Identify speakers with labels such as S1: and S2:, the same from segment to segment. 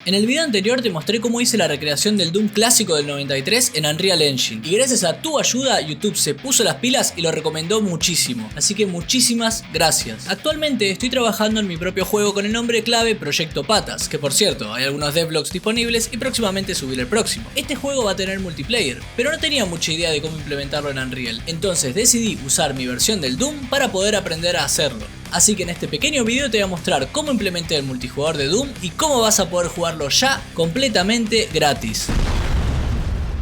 S1: En el video anterior te mostré cómo hice la recreación del Doom clásico del 93 en Unreal Engine y gracias a tu ayuda YouTube se puso las pilas y lo recomendó muchísimo, así que muchísimas gracias. Actualmente estoy trabajando en mi propio juego con el nombre clave Proyecto Patas, que por cierto hay algunos devlogs disponibles y próximamente subiré el próximo. Este juego va a tener multiplayer, pero no tenía mucha idea de cómo implementarlo en Unreal, entonces decidí usar mi versión del Doom para poder aprender a hacerlo. Así que en este pequeño video te voy a mostrar cómo implementé el multijugador de Doom y cómo vas a poder jugarlo ya completamente gratis.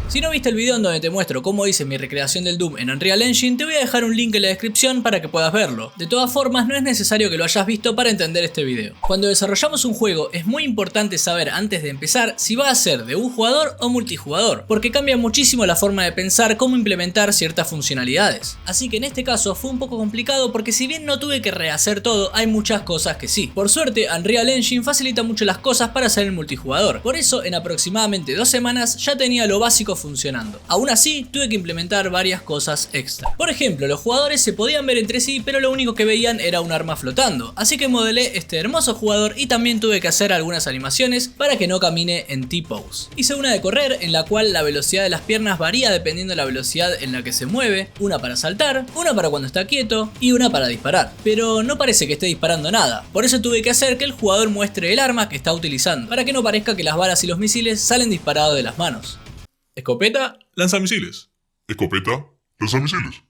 S1: Si no viste el video en donde te muestro cómo hice mi recreación del Doom en Unreal Engine, te voy a dejar un link en la descripción para que puedas verlo. De todas formas, no es necesario que lo hayas visto para entender este video. Cuando desarrollamos un juego, es muy importante saber antes de empezar si va a ser de un jugador o multijugador, porque cambia muchísimo la forma de pensar cómo implementar ciertas funcionalidades. Así que en este caso fue un poco complicado porque si bien no tuve que rehacer todo, hay muchas cosas que sí. Por suerte, Unreal Engine facilita mucho las cosas para hacer el multijugador. Por eso, en aproximadamente 2 semanas ya tenía lo básico funcionando. Aún así, tuve que implementar varias cosas extra. Por ejemplo, los jugadores se podían ver entre sí, pero lo único que veían era un arma flotando. Así que modelé este hermoso jugador y también tuve que hacer algunas animaciones para que no camine en T-pose. Hice una de correr, en la cual la velocidad de las piernas varía dependiendo de la velocidad en la que se mueve, una para saltar, una para cuando está quieto y una para disparar. Pero no parece que esté disparando nada. Por eso tuve que hacer que el jugador muestre el arma que está utilizando, para que no parezca que las balas y los misiles salen disparados de las manos. Escopeta,
S2: lanzamisiles. Escopeta, lanzamisiles.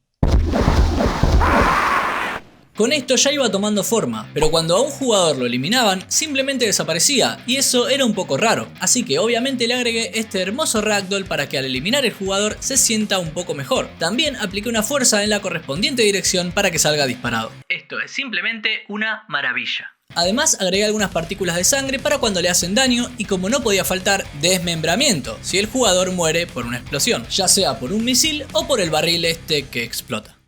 S1: Con esto ya iba tomando forma, pero cuando a un jugador lo eliminaban, simplemente desaparecía, y eso era un poco raro. Así que obviamente le agregué este hermoso ragdoll para que al eliminar el jugador se sienta un poco mejor. También apliqué una fuerza en la correspondiente dirección para que salga disparado. Esto es simplemente una maravilla. Además agregué algunas partículas de sangre para cuando le hacen daño y, como no podía faltar, desmembramiento si el jugador muere por una explosión, ya sea por un misil o por el barril este que explota.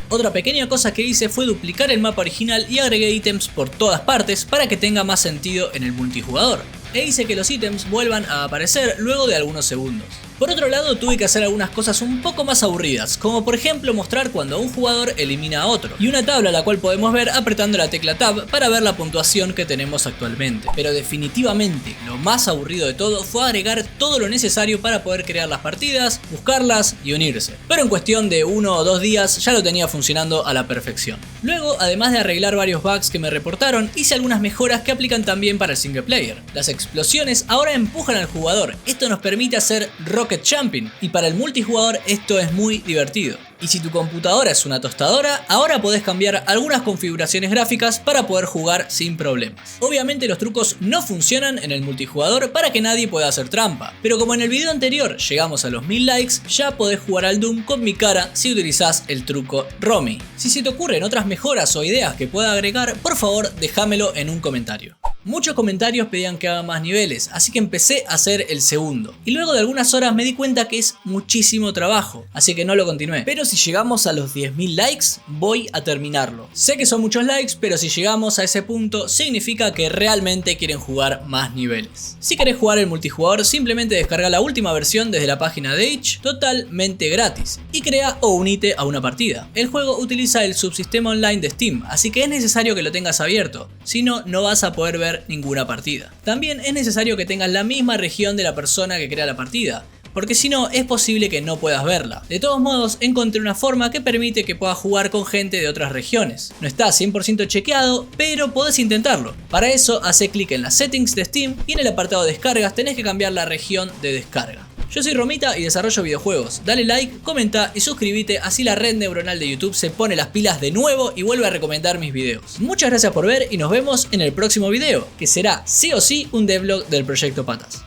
S1: Otra pequeña cosa que hice fue duplicar el mapa original y agregué ítems por todas partes para que tenga más sentido en el multijugador. E hice que los ítems vuelvan a aparecer luego de algunos segundos. Por otro lado, tuve que hacer algunas cosas un poco más aburridas, como por ejemplo mostrar cuando un jugador elimina a otro, y una tabla la cual podemos ver apretando la tecla Tab para ver la puntuación que tenemos actualmente. Pero definitivamente lo más aburrido de todo fue agregar todo lo necesario para poder crear las partidas, buscarlas y unirse. Pero en cuestión de 1 o 2 días ya lo tenía funcionando a la perfección. Luego, además de arreglar varios bugs que me reportaron, hice algunas mejoras que aplican también para el single player. Las explosiones ahora empujan al jugador, esto nos permite hacer rocket jumping, y para el multijugador esto es muy divertido. Y si tu computadora es una tostadora, ahora podés cambiar algunas configuraciones gráficas para poder jugar sin problemas. Obviamente los trucos no funcionan en el multijugador para que nadie pueda hacer trampa, pero como en el video anterior llegamos a los 1000 likes, ya podés jugar al Doom con mi cara si utilizás el truco Romy. Si se te ocurren otras mejoras o ideas que pueda agregar, por favor déjamelo en un comentario. Muchos comentarios pedían que haga más niveles, así que empecé a hacer el segundo. Y luego de algunas horas me di cuenta que es muchísimo trabajo, así que no lo continué. Pero si llegamos a los 10.000 likes, voy a terminarlo. Sé que son muchos likes, pero si llegamos a ese punto, significa que realmente quieren jugar más niveles. Si querés jugar el multijugador, simplemente descarga la última versión desde la página de itch, totalmente gratis, y crea o unite a una partida. El juego utiliza el subsistema online de Steam, así que es necesario que lo tengas abierto, si no, no vas a poder ver ninguna partida. También es necesario que tengas la misma región de la persona que crea la partida, porque si no es posible que no puedas verla. De todos modos, encontré una forma que permite que puedas jugar con gente de otras regiones. No está 100% chequeado, pero podés intentarlo. Para eso, hace clic en las settings de Steam y en el apartado de descargas tenés que cambiar la región de descarga. Yo soy Romita y desarrollo videojuegos. Dale like, comenta y suscríbete, así la red neuronal de YouTube se pone las pilas de nuevo y vuelve a recomendar mis videos. Muchas gracias por ver y nos vemos en el próximo video, que será sí o sí un devlog del Proyecto Patas.